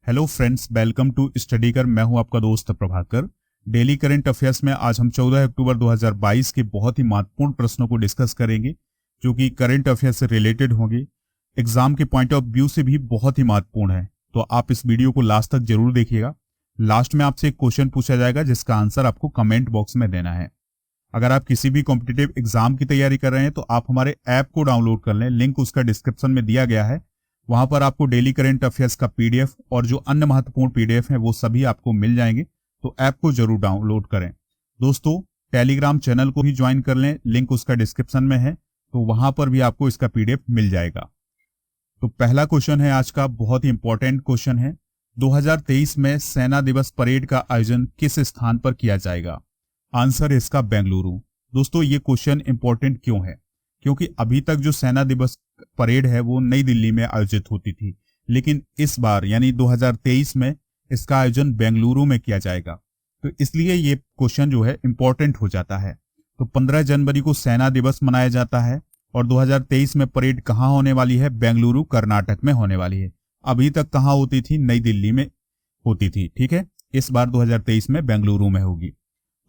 Hello friends, welcome to study कर। मैं हूं आपका दोस्त प्रभाकर। डेली करंट अफेयर्स में आज हम 14 अक्टूबर 2022 के बहुत ही महत्वपूर्ण प्रश्नों को डिस्कस करेंगे जो कि करंट अफेयर से रिलेटेड होंगे, एग्जाम के पॉइंट ऑफ व्यू से भी बहुत ही महत्वपूर्ण है। तो आप इस वीडियो को लास्ट तक जरूर देखिएगा। लास्ट में आपसे एक क्वेश्चन पूछा जाएगा जिसका आंसर आपको कमेंट बॉक्स में देना है। अगर आप किसी भी कॉम्पिटिटिव एग्जाम की तैयारी कर रहे हैं तो आप हमारे ऐप को डाउनलोड कर लें, लिंक उसका डिस्क्रिप्शन में दिया गया है। वहां पर आपको डेली करंट अफेयर्स का पीडीएफ और जो अन्य महत्वपूर्ण पीडीएफ है वो सभी आपको मिल जाएंगे। तो ऐप को जरूर डाउनलोड करें। दोस्तों, टेलीग्राम चैनल को भी ज्वाइन कर लें, लिंक उसका डिस्क्रिप्शन में है, तो वहां पर भी आपको इसका पीडीएफ मिल जाएगा। तो पहला क्वेश्चन है आज का, बहुत ही इंपॉर्टेंट क्वेश्चन है। 2023 में सेना दिवस परेड का आयोजन किस स्थान पर किया जाएगा? आंसर है इसका बेंगलुरु। दोस्तों, ये क्वेश्चन इंपॉर्टेंट क्यों है? क्योंकि अभी तक जो सेना दिवस परेड है वो नई दिल्ली में आयोजित होती थी, लेकिन इस बार यानी 2023 में इसका आयोजन बेंगलुरु में किया जाएगा। तो इसलिए ये क्वेश्चन जो है इंपॉर्टेंट हो जाता है। तो 15 जनवरी को सेना दिवस मनाया जाता है और 2023 में परेड कहाँ होने वाली है? बेंगलुरु, कर्नाटक में होने वाली है। अभी तक कहाँ होती थी? नई दिल्ली में होती थी। ठीक है, इस बार 2023 में बेंगलुरु में होगी।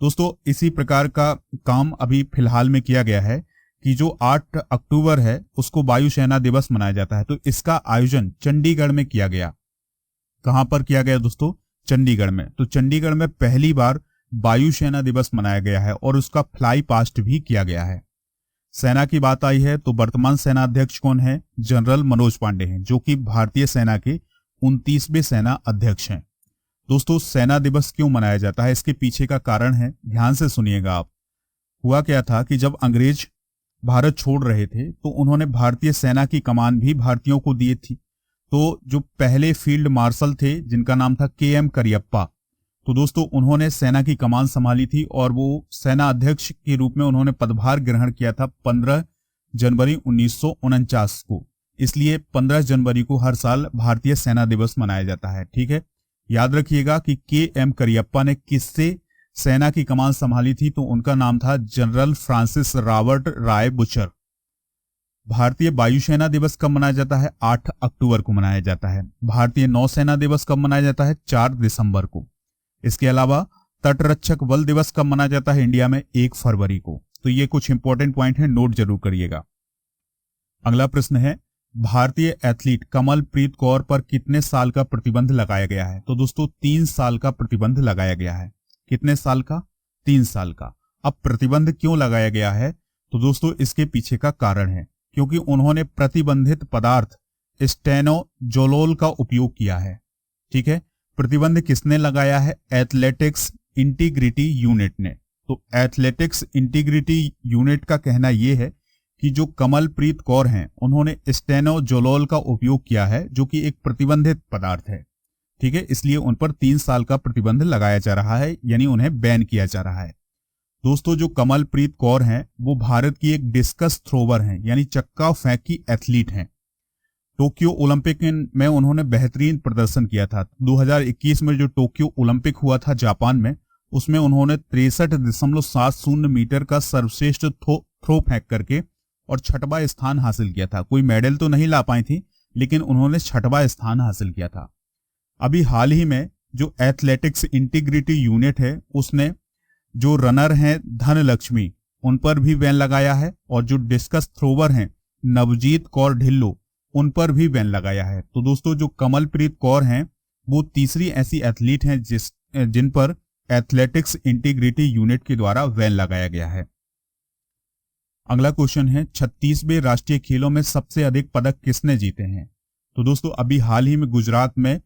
दोस्तों, इसी प्रकार का काम अभी फिलहाल में किया गया है कि जो 8 अक्टूबर है उसको वायुसेना दिवस मनाया जाता है। तो इसका आयोजन चंडीगढ़ में किया गया। कहां पर किया गया दोस्तों? चंडीगढ़ में। तो चंडीगढ़ में पहली बार वायुसेना दिवस मनाया गया है और उसका फ्लाई पास्ट भी किया गया है। सेना की बात आई है तो वर्तमान सेना अध्यक्ष कौन है? जनरल मनोज पांडे हैं, जो कि भारतीय सेना के 29वें सेना अध्यक्ष हैं। दोस्तों, सेना दिवस क्यों मनाया जाता है, इसके पीछे का कारण है, ध्यान से सुनिएगा आप। हुआ क्या था कि जब अंग्रेज भारत छोड़ रहे थे तो उन्होंने भारतीय सेना की कमान भी भारतीयों को दी थी। तो जो पहले फील्ड मार्शल थे जिनका नाम था के.एम. करियप्पा, तो दोस्तों उन्होंने सेना की कमान संभाली थी और वो सेना अध्यक्ष के रूप में उन्होंने पदभार ग्रहण किया था 15 जनवरी 1949 को। इसलिए 15 जनवरी को हर साल भारतीय सेना दिवस मनाया जाता है। ठीक है, याद रखिएगा कि के.एम. करियप्पा ने किससे सेना की कमान संभाली थी? तो उनका नाम था जनरल फ्रांसिस रॉबर्ट राय बुचर। भारतीय वायुसेना दिवस कब मनाया जाता है? 8 अक्टूबर को मनाया जाता है। भारतीय नौसेना दिवस कब मनाया जाता है? 4 दिसंबर को। इसके अलावा तटरक्षक बल दिवस कब मनाया जाता है इंडिया में? 1 फरवरी को। तो ये कुछ इंपॉर्टेंट पॉइंट है, नोट जरूर करिएगा। अगला प्रश्न है, भारतीय एथलीट कमलप्रीत कौर पर कितने साल का प्रतिबंध लगाया गया है? तो दोस्तों 3 साल का प्रतिबंध लगाया गया है। कितने साल का? 3 साल का। अब प्रतिबंध क्यों लगाया गया है? तो दोस्तों इसके पीछे का कारण है क्योंकि उन्होंने प्रतिबंधित पदार्थ स्टेनोजोलोल का उपयोग किया है। ठीक है, प्रतिबंध किसने लगाया है? एथलेटिक्स इंटीग्रिटी यूनिट ने। तो एथलेटिक्स इंटीग्रिटी यूनिट का कहना यह है कि जो कमलप्रीत कौर हैं उन्होंने स्टेनोजोलोल का उपयोग किया है, जो कि एक प्रतिबंधित पदार्थ है। ठीक है, इसलिए उन पर 3 साल का प्रतिबंध लगाया जा रहा है, यानी उन्हें बैन किया जा रहा है। दोस्तों, जो कमलप्रीत कौर हैं वो भारत की एक डिस्कस थ्रोवर हैं, यानी चक्का फेंक की एथलीट हैं। टोक्यो ओलंपिक में उन्होंने बेहतरीन प्रदर्शन किया था। 2021 में जो टोक्यो ओलंपिक हुआ था जापान में, उसमें उन्होंने 63.70 मीटर का सर्वश्रेष्ठ थ्रो फेंक करके और 6वां स्थान हासिल किया था। कोई मेडल तो नहीं ला पाई थी, लेकिन उन्होंने 6वां स्थान हासिल किया था। अभी हाल ही में जो एथलेटिक्स इंटीग्रिटी यूनिट है उसने जो रनर हैं धनलक्ष्मी, उन पर भी बैन लगाया है, और जो डिस्कस थ्रोवर हैं नवजीत कौर ढिल्लो, उन पर भी बैन लगाया है। तो दोस्तों, जो कमलप्रीत कौर हैं वो तीसरी ऐसी एथलीट हैं जिन पर एथलेटिक्स इंटीग्रिटी यूनिट के द्वारा बैन लगाया गया है। अगला क्वेश्चन है, 36वें राष्ट्रीय खेलों में सबसे अधिक पदक किसने जीते हैं? तो दोस्तों, अभी हाल ही में गुजरात में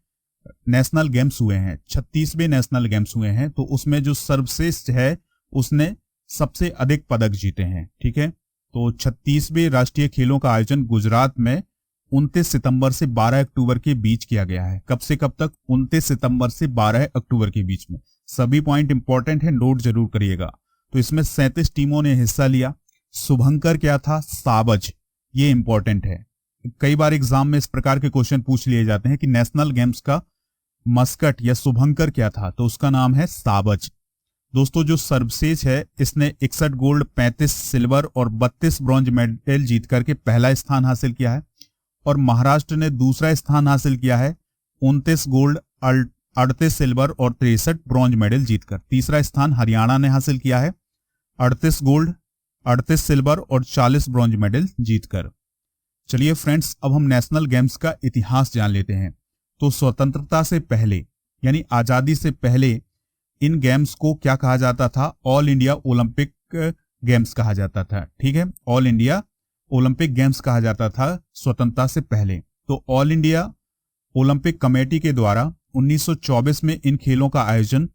नेशनल गेम्स हुए हैं, 36वें नेशनल गेम्स हुए हैं, तो उसमें जो सर्वश्रेष्ठ है उसने सबसे अधिक पदक जीते हैं। ठीक है, तो 36वें राष्ट्रीय खेलों का आयोजन गुजरात में 29 सितंबर से 12 अक्टूबर के बीच किया गया है। कब से कब तक? 29 सितंबर से 12 अक्टूबर के बीच में। सभी पॉइंट इंपॉर्टेंट है, नोट जरूर करिएगा। तो इसमें 37 टीमों ने हिस्सा लिया। शुभंकर क्या था? साबज। ये इंपॉर्टेंट है, कई बार एग्जाम में इस प्रकार के क्वेश्चन पूछ लिए जाते हैं कि नेशनल गेम्स का मस्कट या शुभंकर क्या था? तो उसका नाम है साबज। दोस्तों, जो सर्वश्रेष्ठ है इसने 61 गोल्ड, 35 सिल्वर और 32 ब्रॉन्ज मेडल जीत करके पहला स्थान हासिल किया है, और महाराष्ट्र ने दूसरा स्थान हासिल किया है 29 गोल्ड, 38 सिल्वर और 63 ब्रॉन्ज मेडल जीतकर। तीसरा स्थान हरियाणा ने हासिल किया है, 38 गोल्ड, 38 सिल्वर और 40 ब्रॉन्ज मेडल जीतकर। चलिए फ्रेंड्स, अब हम नेशनल गेम्स का इतिहास जान लेते हैं। तो स्वतंत्रता से पहले यानी आजादी से पहले इन गेम्स को क्या कहा जाता था? ऑल इंडिया ओलंपिक गेम्स कहा जाता था। ठीक है, ऑल इंडिया ओलंपिक गेम्स कहा जाता था स्वतंत्रता से पहले। तो ऑल इंडिया ओलंपिक कमेटी के द्वारा 1924 में इन खेलों का आयोजन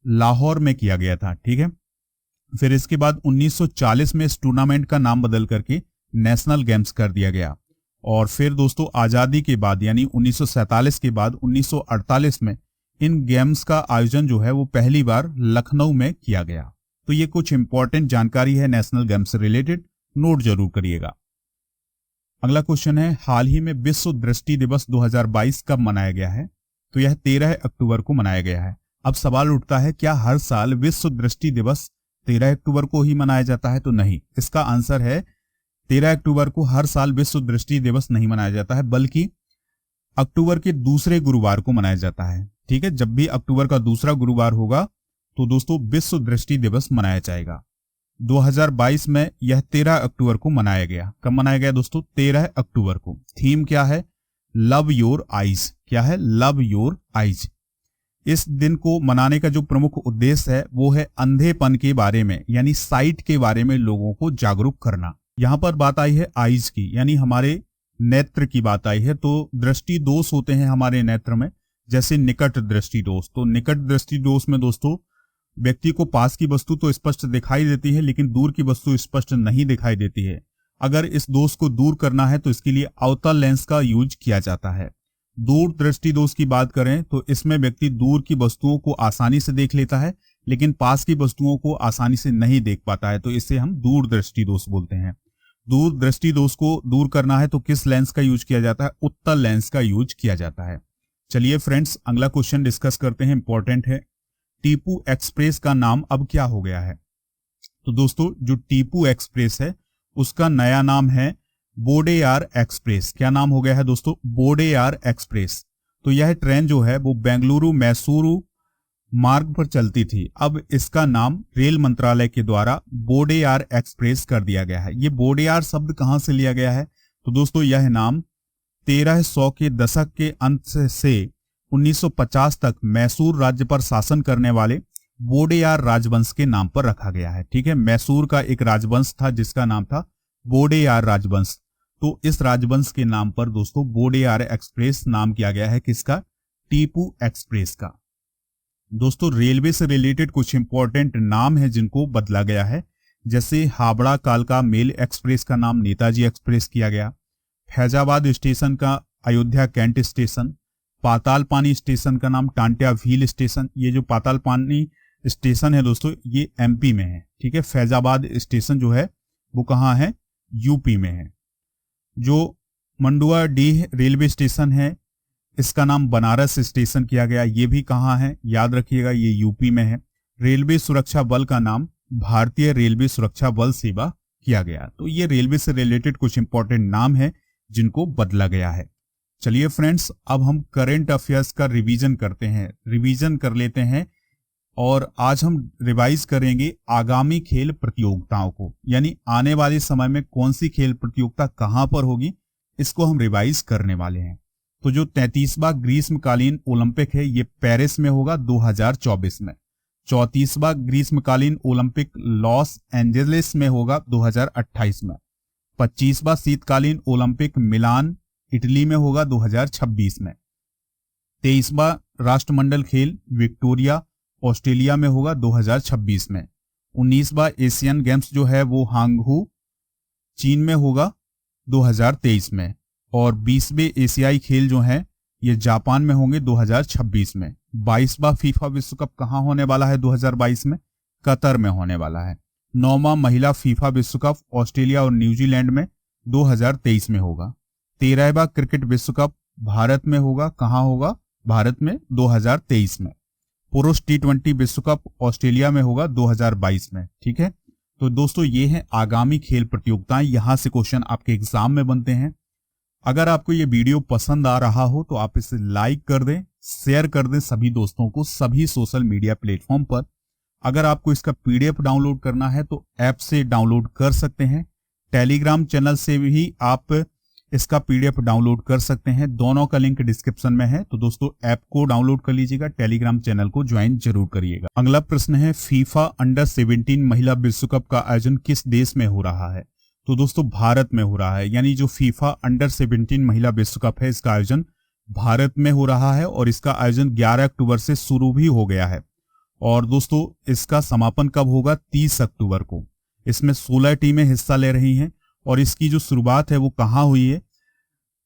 लाहौर में किया गया था। ठीक है, फिर इसके बाद 1940 में इस टूर्नामेंट का नाम बदल करके नेशनल गेम्स कर दिया गया। और फिर दोस्तों आजादी के बाद यानी 1947 के बाद 1948 में इन गेम्स का आयोजन जो है वो पहली बार लखनऊ में किया गया। तो ये कुछ इंपॉर्टेंट जानकारी है नेशनल गेम्स से रिलेटेड, नोट जरूर करिएगा। अगला क्वेश्चन है, हाल ही में विश्व दृष्टि दिवस 2022 कब मनाया गया है? तो यह 13 अक्टूबर को मनाया गया है। अब सवाल उठता है, क्या हर साल विश्व दृष्टि दिवस 13 अक्टूबर को ही मनाया जाता है? तो नहीं, इसका आंसर है 13 अक्टूबर को हर साल विश्व दृष्टि दिवस नहीं मनाया जाता है, बल्कि अक्टूबर के दूसरे गुरुवार को मनाया जाता है। ठीक है, जब भी अक्टूबर का दूसरा गुरुवार होगा तो दोस्तों विश्व दृष्टि दिवस मनाया जाएगा। 2022 में यह 13 अक्टूबर को मनाया गया। कब मनाया गया दोस्तों? 13 अक्टूबर को। थीम क्या है? Love your eyes. क्या है? Love your eyes. इस दिन को मनाने का जो प्रमुख उद्देश्य है वो है अंधेपन के बारे में यानी साइट के बारे में लोगों को जागरूक करना। यहां पर बात आई है आइज की यानी हमारे नेत्र की बात आई है। तो दृष्टि दोष होते हैं हमारे नेत्र में, जैसे निकट दृष्टि दोष। तो निकट दृष्टि दोष में दोस्तों व्यक्ति को पास की वस्तु तो स्पष्ट दिखाई देती है लेकिन दूर की वस्तु स्पष्ट नहीं दिखाई देती है। अगर इस दोष को दूर करना है तो इसके लिए अवतल लेंस का यूज किया जाता है। दूर दृष्टि दोष की बात करें तो इसमें व्यक्ति दूर की वस्तुओं को आसानी से देख लेता है लेकिन पास की वस्तुओं को आसानी से नहीं देख पाता है, तो इसे हम दूर दृष्टि दोष बोलते हैं। दूर दृष्टि दोष को दूर करना है तो किस लेंस का यूज किया जाता है? उत्तल लेंस का यूज किया जाता है। चलिए फ्रेंड्स, अगला क्वेश्चन डिस्कस करते हैं, इंपॉर्टेंट है। टीपू एक्सप्रेस का नाम अब क्या हो गया है? तो दोस्तों जो टीपू एक्सप्रेस है उसका नया नाम है वोडेयार एक्सप्रेस। क्या नाम हो गया है दोस्तों? वोडेयार एक्सप्रेस। तो यह ट्रेन जो है वो बेंगलुरु मैसूरू मार्ग पर चलती थी। अब इसका नाम रेल मंत्रालय के द्वारा वोडेयार एक्सप्रेस कर दिया गया है। ये वोडेयार शब्द कहां से लिया गया है? तो दोस्तों यह नाम 1300 के दशक के अंत से 1950 तक मैसूर राज्य पर शासन करने वाले वोडेयार राजवंश के नाम पर रखा गया है। ठीक है, मैसूर का एक राजवंश था जिसका नाम था वोडेयार राजवंश। तो इस राजवंश के नाम पर दोस्तों वोडेयार एक्सप्रेस नाम किया गया है किसका? टीपू एक्सप्रेस का। दोस्तों रेलवे से रिलेटेड कुछ इंपॉर्टेंट नाम है जिनको बदला गया है, जैसे हावड़ा कालका मेल एक्सप्रेस का नाम नेताजी एक्सप्रेस किया गया, फैजाबाद स्टेशन का अयोध्या कैंट स्टेशन, पाताल पानी स्टेशन का नाम टांट्या व्हील स्टेशन। ये जो पाताल पानी स्टेशन है दोस्तों ये एमपी में है। ठीक है, फैजाबाद स्टेशन जो है वो कहाँ है? यूपी में है। जो मंडुआ डीह रेलवे स्टेशन है इसका नाम बनारस स्टेशन किया गया, ये भी कहाँ है? याद रखिएगा ये यूपी में है। रेलवे सुरक्षा बल का नाम भारतीय रेलवे सुरक्षा बल सेवा किया गया। तो ये रेलवे से रिलेटेड कुछ इंपॉर्टेंट नाम है जिनको बदला गया है। चलिए फ्रेंड्स, अब हम करंट अफेयर्स का रिवीजन करते हैं, रिवीजन कर लेते हैं। और आज हम रिवाइज करेंगे आगामी खेल प्रतियोगिताओं को, यानी आने वाले समय में कौन सी खेल प्रतियोगिता कहां पर होगी इसको हम रिवाइज करने वाले हैं। तो जो 33वां ग्रीष्मकालीन ओलंपिक है ये पेरिस में होगा 2024 में। 34वां ग्रीष्मकालीन ओलंपिक लॉस एंजेलिस में होगा 2028 में। 25वां शीतकालीन ओलंपिक मिलान इटली में होगा 2026 में। 23वां राष्ट्रमंडल खेल विक्टोरिया ऑस्ट्रेलिया में होगा 2026 में। 19वां एशियन गेम्स जो है वो हांगहू चीन में होगा 2023 में। और 20वें एशियाई खेल जो हैं ये जापान में होंगे 2026 में। 22वां फीफा विश्व कप कहाँ होने वाला है 2022 में? कतर में होने वाला है। 9वां महिला फीफा विश्व कप ऑस्ट्रेलिया और न्यूजीलैंड में 2023 में होगा। 13वां क्रिकेट विश्व कप भारत में होगा, कहाँ होगा? भारत में 2023 में। पुरुष T20 विश्व कप ऑस्ट्रेलिया में होगा 2022 में। ठीक है, तो दोस्तों ये हैं आगामी खेल प्रतियोगिताएं, यहां से क्वेश्चन आपके एग्जाम में बनते हैं। अगर आपको ये वीडियो पसंद आ रहा हो तो आप इसे लाइक कर दें, शेयर कर दें सभी दोस्तों को सभी सोशल मीडिया प्लेटफॉर्म पर। अगर आपको इसका पीडीएफ डाउनलोड करना है तो ऐप से डाउनलोड कर सकते हैं, टेलीग्राम चैनल से भी आप इसका पीडीएफ डाउनलोड कर सकते हैं। दोनों का लिंक डिस्क्रिप्शन में है, तो दोस्तों ऐप को डाउनलोड कर लीजिएगा, टेलीग्राम चैनल को ज्वाइन जरूर करिएगा। अगला प्रश्न है, फीफा अंडर 17 महिला विश्व कप का आयोजन किस देश में हो रहा है? तो दोस्तों भारत में हो रहा है, यानी जो फीफा अंडर 17 महिला विश्व कप है इसका आयोजन भारत में हो रहा है और इसका आयोजन 11 अक्टूबर से शुरू भी हो गया है। और दोस्तों इसका समापन कब होगा? 30 अक्टूबर को। इसमें 16 टीमें हिस्सा ले रही हैं और इसकी जो शुरुआत है वो कहाँ हुई है?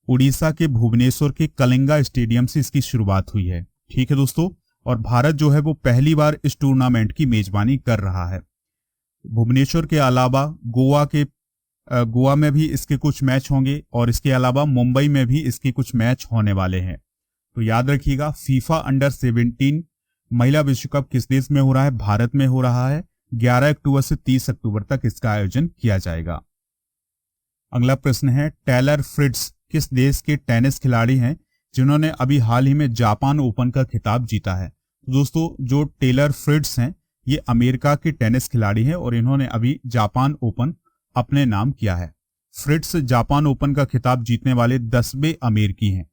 उड़ीसा के भुवनेश्वर के कलिंगा स्टेडियम से इसकी शुरुआत हुई है। ठीक है दोस्तों, और भारत जो है वो पहली बार इस टूर्नामेंट की मेजबानी कर रहा है। भुवनेश्वर के अलावा गोवा में भी इसके कुछ मैच होंगे और इसके अलावा मुंबई में भी इसके कुछ मैच होने वाले हैं। तो याद रखिएगा, फीफा अंडर 17 महिला विश्व कप किस देश में हो रहा है? भारत में हो रहा है। 11 अक्टूबर से 30 अक्टूबर तक इसका आयोजन किया जाएगा। अगला प्रश्न है, टेलर फ्रिट्ज किस देश के टेनिस खिलाड़ी हैं जिन्होंने अभी हाल ही में जापान ओपन का खिताब जीता है? दोस्तों जो टेलर फ्रिट्ज हैं ये अमेरिका के टेनिस खिलाड़ी हैं और इन्होंने अभी जापान ओपन अपने नाम किया है। फ्रिट्ज जापान ओपन का खिताब जीतने वाले 10वें अमेरिकी हैं।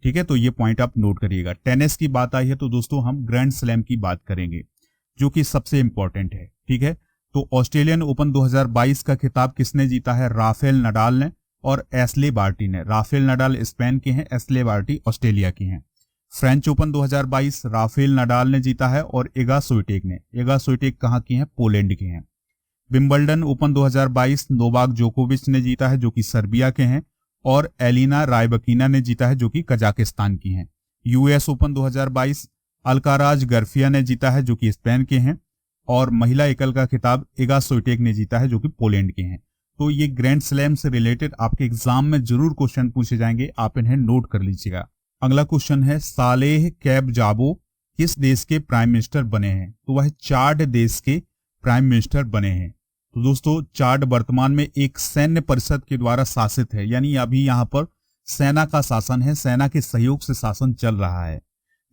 ठीक है, तो ये पॉइंट आप नोट करिएगा। टेनिस की बात आई है तो दोस्तों हम ग्रैंड स्लैम की बात करेंगे जो कि सबसे इंपॉर्टेंट है। ठीक है, तो ऑस्ट्रेलियन ओपन 2022 का खिताब किसने जीता है? राफेल नडाल ने और एस्ले बार्टी ने। राफेल नडाल स्पेन के हैं, एस्ले बार्टी ऑस्ट्रेलिया की हैं। फ्रेंच ओपन 2022 राफेल नडाल ने जीता है और इगा स्विएटेक ने। इगा स्विएटेक कहाँ की हैं? पोलैंड की हैं। विंबलडन ओपन 2022 नोवाक जोकोविच ने जीता है जो कि सर्बिया के हैं और एलिना रायबकीना ने जीता है जो कि कजाकिस्तान की हैं। यूएस ओपन 2022 अल्काराज गर्फिया ने जीता है जो कि स्पेन के हैं और महिला एकल का खिताब इगा स्विएटेक ने जीता है जो कि पोलैंड के हैं। तो ये ग्रैंड स्लैम से रिलेटेड आपके एग्जाम में जरूर क्वेश्चन पूछे जाएंगे, आप इन्हें नोट कर लीजिएगा। अगला क्वेश्चन है, सालेह कैबजाबो किस देश के प्राइम मिनिस्टर बने हैं? तो वह चाड देश के प्राइम मिनिस्टर बने हैं। तो दोस्तों चाड वर्तमान में एक सैन्य परिषद के द्वारा शासित है, यानी अभी यहाँ पर सेना का शासन है, सेना के सहयोग से शासन चल रहा है,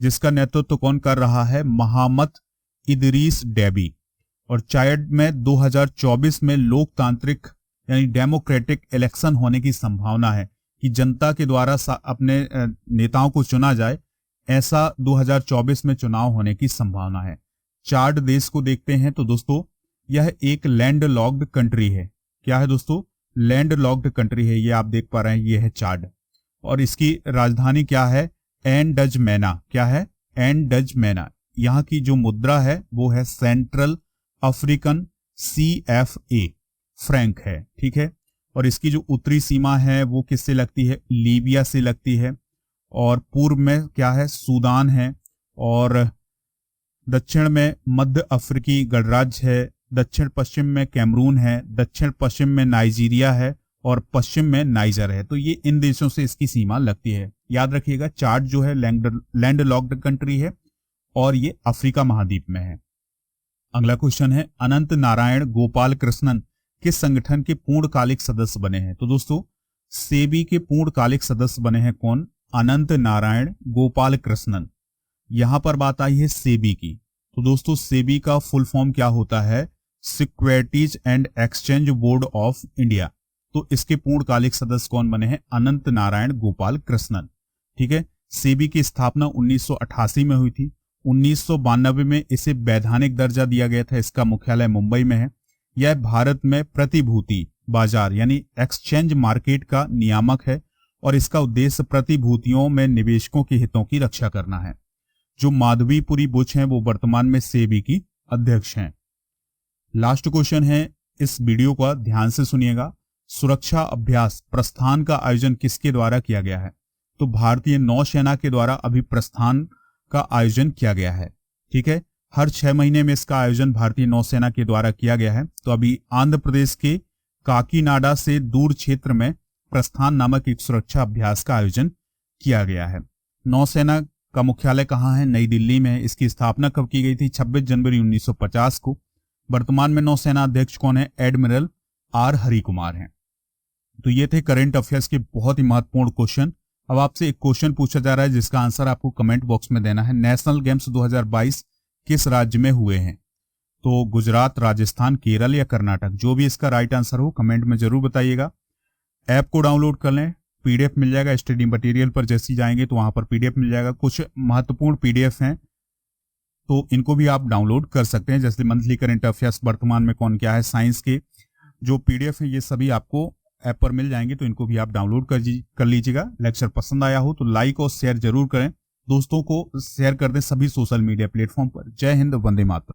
जिसका नेतृत्व कौन कर रहा है? मोहम्मद इदरीस डेबी। और चाड में 2024 में लोकतांत्रिक यानी डेमोक्रेटिक इलेक्शन होने की संभावना है कि जनता के द्वारा अपने नेताओं को चुना जाए, ऐसा 2024 में चुनाव होने की संभावना है। चाड देश को देखते हैं तो दोस्तों यह एक लैंड लॉक्ड कंट्री है। क्या है दोस्तों? लैंड लॉक्ड कंट्री है। ये आप देख पा रहे हैं, ये है चाड और इसकी राजधानी क्या है? एनडजमेना। क्या है? एनडजमेना। यहाँ की जो मुद्रा है वो है सेंट्रल अफ्रीकन CFA फ्रैंक है। ठीक है, और इसकी जो उत्तरी सीमा है वो किससे लगती है? लीबिया से लगती है। और पूर्व में क्या है? सूडान है। और दक्षिण में मध्य अफ्रीकी गणराज्य है। दक्षिण पश्चिम में कैमरून है। दक्षिण पश्चिम में नाइजीरिया है और पश्चिम में नाइजर है। तो ये इन देशों से इसकी सीमा लगती है। याद रखिएगा, चाड जो है लैंड लॉक्ड कंट्री है और ये अफ्रीका महाद्वीप में है। अगला क्वेश्चन है, अनंत नारायण गोपाल कृष्णन किस संगठन के पूर्णकालिक सदस्य बने हैं? तो दोस्तों सेबी के पूर्णकालिक सदस्य बने हैं कौन? अनंत नारायण गोपाल कृष्णन। यहां पर बात आई है सेबी की, तो दोस्तों सेबी का फुल फॉर्म क्या होता है? Securities and exchange board of India. तो इसके पूर्णकालिक सदस्य कौन बने हैं? अनंत नारायण गोपाल कृष्णन। ठीक है, सेबी की स्थापना 1988 में हुई थी। 1992 में इसे वैधानिक दर्जा दिया गया था। इसका मुख्यालय मुंबई में है। यह भारत में प्रतिभूति बाजार यानी एक्सचेंज मार्केट का नियामक है और इसका उद्देश्य प्रतिभूतियों में निवेशकों के हितों की रक्षा करना है। जो माधवीपुरी बुच हैं वो वर्तमान में सेबी की अध्यक्ष हैं। लास्ट क्वेश्चन है, इस वीडियो को ध्यान से सुनिएगा। सुरक्षा अभ्यास प्रस्थान का आयोजन किसके द्वारा किया गया है? तो भारतीय नौसेना के द्वारा अभी प्रस्थान का आयोजन किया गया है। ठीक है, हर 6 महीने में इसका आयोजन भारतीय नौसेना के द्वारा किया गया है। तो अभी आंध्र प्रदेश के काकीनाडा से दूर क्षेत्र में प्रस्थान नामक एक सुरक्षा अभ्यास का आयोजन किया गया है। नौसेना का मुख्यालय कहाँ है? नई दिल्ली में है। इसकी स्थापना कब की गई थी? 26 जनवरी 1950 को। वर्तमान में नौसेना अध्यक्ष कौन है? एडमिरल R हरिकुमार हैं। तो ये थे करंट अफेयर्स के बहुत ही महत्वपूर्ण क्वेश्चन। अब आपसे एक क्वेश्चन पूछा जा रहा है जिसका आंसर आपको कमेंट बॉक्स में देना है। नेशनल गेम्स 2022 किस राज्य में हुए हैं? तो गुजरात, राजस्थान, केरल या कर्नाटक? जो भी इसका राइट आंसर हो कमेंट में जरूर बताइएगा। ऐप को डाउनलोड कर लें, पीडीएफ मिल जाएगा। स्टडी मटेरियल पर जैसे जाएंगे तो वहां पर पीडीएफ मिल जाएगा। कुछ महत्वपूर्ण पीडीएफ हैं तो इनको भी आप डाउनलोड कर सकते हैं, जैसे मंथली करंट अफेयर्स, वर्तमान में कौन क्या है, साइंस के जो पीडीएफ है ये सभी आपको ऐप पर मिल जाएंगे, तो इनको भी आप डाउनलोड कर लीजिएगा। लेक्चर पसंद आया हो तो लाइक और शेयर जरूर करें, दोस्तों को शेयर कर दें सभी सोशल मीडिया प्लेटफॉर्म पर। जय हिंद, वंदे मातरम।